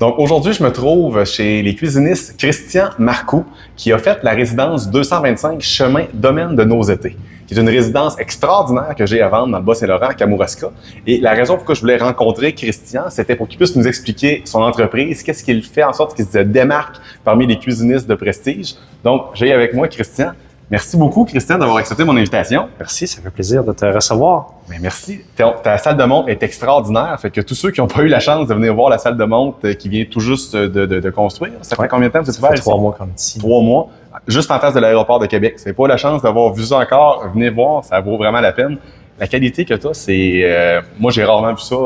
Donc aujourd'hui, je me trouve chez les cuisinistes Christian Marcoux, qui a fait la résidence 225 Chemin Domaine de Nauseté, qui est une résidence extraordinaire que j'ai à vendre dans le Bas-Saint-Laurent, à Kamouraska. Et la raison pour laquelle je voulais rencontrer Christian, c'était pour qu'il puisse nous expliquer son entreprise, qu'est-ce qu'il fait en sorte qu'il se démarque parmi les cuisinistes de prestige. Donc, j'ai avec moi Christian. Merci beaucoup, Christian, d'avoir accepté mon invitation. Merci, ça fait plaisir de te recevoir. Bien, merci. Ta salle de montre est extraordinaire. Fait que tous ceux qui n'ont pas eu la chance de venir voir la salle de montre qui vient tout juste de construire, ça fait combien de temps que vous êtes ouvert ici? 3 mois qu'on est ici. 3 mois, juste en face de l'aéroport de Québec. Si vous n'avez pas la chance d'avoir vu ça encore, venez voir, ça vaut vraiment la peine. La qualité que tu as, c'est... moi, j'ai rarement vu ça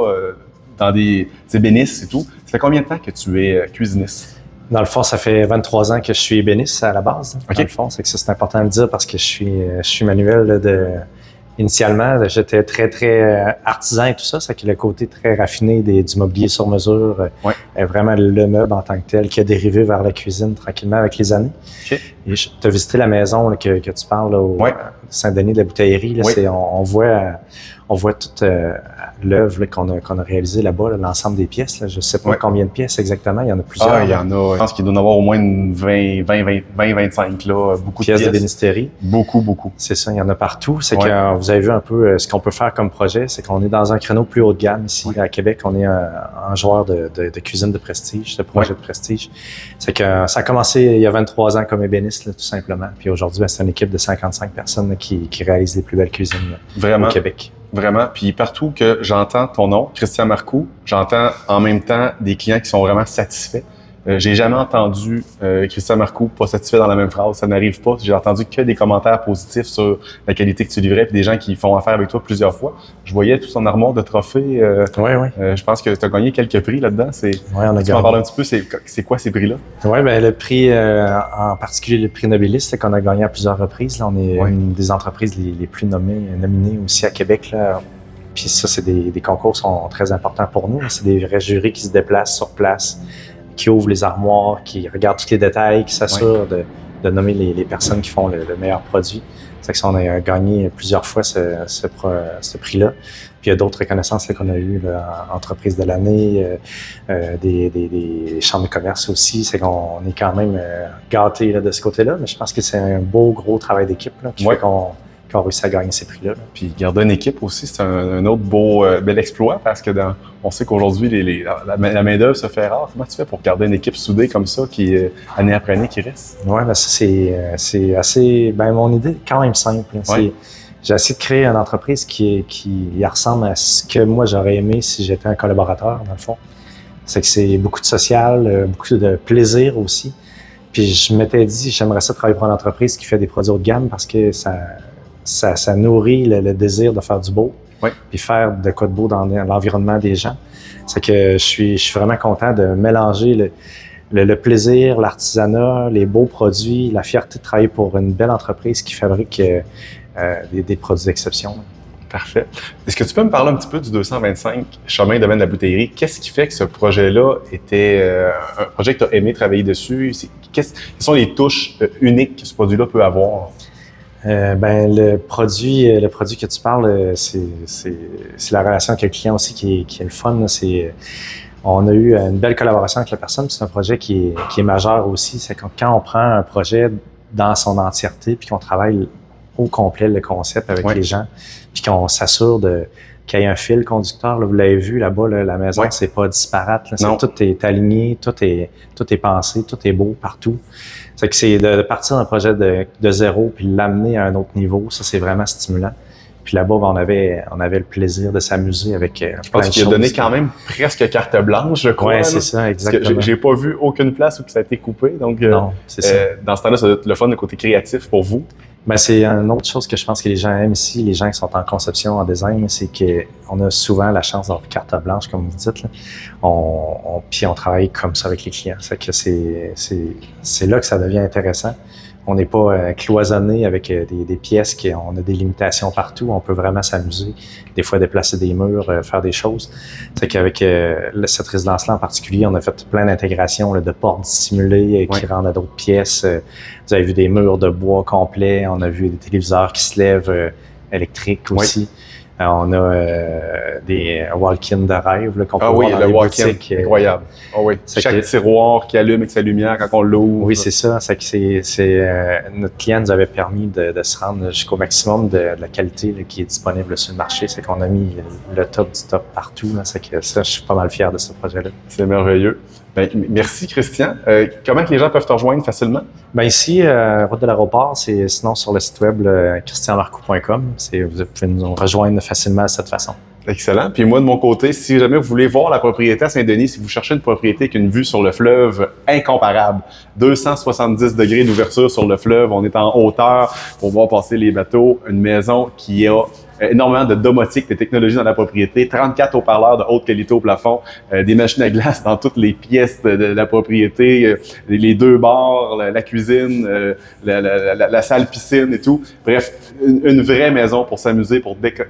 dans des ébénistes et tout. Ça fait combien de temps que tu es cuisiniste? Dans le fond, ça fait 23 ans que je suis ébéniste à la base. Okay. Dans le fond, c'est que ça, c'est important de le dire parce que je suis manuel là, initialement, j'étais très artisan et tout ça, c'est que le côté très raffiné du mobilier sur mesure est vraiment le meuble en tant que tel qui a dérivé vers la cuisine tranquillement avec les années. Okay. Et tu as visité la maison là, que tu parles là, au Saint-Denis de la Bouteillerie. Là, on voit toute l'œuvre qu'on a réalisée là-bas, là, l'ensemble des pièces. Là. Je ne sais pas combien de pièces exactement, il y en a plusieurs. Il y en a. Je pense qu'il doit y en avoir au moins une 20-25 là, beaucoup de pièces. De bénisterie. Beaucoup. C'est ça, il y en a partout. C'est que vous avez vu un peu ce qu'on peut faire comme projet, c'est qu'on est dans un créneau plus haut de gamme ici à Québec. On est un joueur de cuisine de prestige, de projet de prestige. C'est que ça a commencé il y a 23 ans comme ébéniste, là, tout simplement. Puis aujourd'hui, c'est une équipe de 55 personnes là, qui réalisent les plus belles cuisines là, au Québec. Vraiment. Puis partout que j'entends ton nom, Christian Marcoux, j'entends en même temps des clients qui sont vraiment satisfaits. J'ai jamais entendu Christian Marcoux pas satisfait dans la même phrase. Ça n'arrive pas. J'ai entendu que des commentaires positifs sur la qualité que tu livrais, puis des gens qui font affaire avec toi plusieurs fois. Je voyais tout son armoire de trophées. Je pense que tu as gagné quelques prix là-dedans. On a gagné. Tu peux en parler un petit peu. C'est quoi ces prix-là? Oui, ben le prix, en particulier le prix Nobilis, qu'on a gagné à plusieurs reprises. Là, on est une des entreprises les plus nominées aussi à Québec. Là. Puis ça, c'est des concours qui sont très importants pour nous. C'est des vrais jurys qui se déplacent sur place, qui ouvrent les armoires, qui regardent tous les détails, qui s'assurent de nommer les personnes qui font le meilleur produit. C'est que ça, on a gagné plusieurs fois ce prix-là. Puis il y a d'autres reconnaissances qu'on a eues, entreprise de l'année, des chambres de commerce aussi. C'est qu'on est quand même gâtés de ce côté-là, mais je pense que c'est un beau, gros travail d'équipe là, qui fait qu'on réussit à gagner ces prix-là. Puis garder une équipe aussi, c'est un autre bel exploit parce que on sait qu'aujourd'hui, la main-d'œuvre se fait rare. Comment tu fais pour garder une équipe soudée comme ça, qui année après année, qui reste? Oui, ben ça, c'est assez... Ben mon idée est quand même simple. J'ai essayé de créer une entreprise qui ressemble à ce que moi, j'aurais aimé si j'étais un collaborateur, dans le fond. C'est que c'est beaucoup de social, beaucoup de plaisir aussi. Puis je m'étais dit, j'aimerais ça travailler pour une entreprise qui fait des produits haut de gamme parce que ça nourrit le désir de faire du beau, puis faire de quoi de beau dans l'environnement des gens. C'est que je suis vraiment content de mélanger le plaisir, l'artisanat, les beaux produits, la fierté de travailler pour une belle entreprise qui fabrique des produits d'exception. Parfait. Est-ce que tu peux me parler un petit peu du 225 Chemin Domaine de la Bouteillerie? Qu'est-ce qui fait que ce projet-là était un projet que tu as aimé travailler dessus? Quelles sont les touches uniques que ce produit-là peut avoir? Le produit que tu parles, c'est la relation avec le client aussi qui est le fun. On a eu une belle collaboration avec la personne. C'est un projet qui est majeur aussi. C'est quand on prend un projet dans son entièreté puis qu'on travaille au complet le concept avec les gens, puis qu'on s'assure qu'il y ait un fil conducteur. Là, vous l'avez vu là-bas, là, la maison, c'est pas disparate. Là, tout est aligné, tout est pensé, tout est beau partout. C'est que c'est de partir d'un projet de zéro puis l'amener à un autre niveau. Ça, c'est vraiment stimulant. Puis là-bas, on avait le plaisir de s'amuser avec je pense qu'il a donné quand même presque carte blanche, je crois. Oui, c'est ça, exactement. Parce que j'ai pas vu aucune place où ça a été coupé. Donc, non, c'est ça. Dans ce temps-là, ça doit être le fun, le côté créatif pour vous. Ben, c'est une autre chose que je pense que les gens aiment ici, les gens qui sont en conception, en design, c'est qu'on a souvent la chance d'avoir carte blanche, comme vous dites. Là. Puis on travaille comme ça avec les clients. C'est que c'est là que ça devient intéressant. On n'est pas cloisonné avec des pièces on a des limitations partout. On peut vraiment s'amuser, des fois déplacer des murs, faire des choses. C'est qu'avec cette résidence-là en particulier, on a fait plein d'intégrations de portes dissimulées qui rendent à d'autres pièces. Vous avez vu des murs de bois complets. On a vu des téléviseurs qui se lèvent électriques aussi. On a des walk-in de rêve qu'on peut Ah oui, voir dans le les walk-in, boutiques. incroyable. Ah oui. Chaque tiroir qui allume avec sa lumière quand on l'ouvre. Oui, c'est ça. Notre client nous avait permis de se rendre jusqu'au maximum de la qualité là, qui est disponible sur le marché. C'est qu'on a mis le top du top partout. Là. C'est que ça, je suis pas mal fier de ce projet-là. C'est merveilleux. Ben, merci, Christian. Comment que les gens peuvent te rejoindre facilement? Ben ici, Route de l'aéroport, c'est sinon sur le site web christianmarcoux.com. Vous pouvez nous rejoindre facilement de cette façon. Excellent. Puis moi, de mon côté, si jamais vous voulez voir la propriété à Saint-Denis, si vous cherchez une propriété avec une vue sur le fleuve incomparable, 270 degrés d'ouverture sur le fleuve, on est en hauteur pour voir passer les bateaux, une maison qui a énormément de domotique, de technologies dans la propriété, 34 haut-parleurs de haute qualité au plafond, des machines à glace dans toutes les pièces de la propriété, les deux bars, la cuisine, la salle piscine et tout. Bref, une vraie maison pour s'amuser,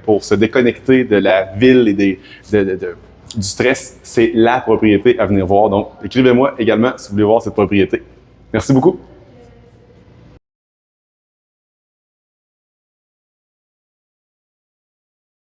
pour se déconnecter de la ville et du stress. C'est la propriété à venir voir. Donc, écrivez-moi également si vous voulez voir cette propriété. Merci beaucoup.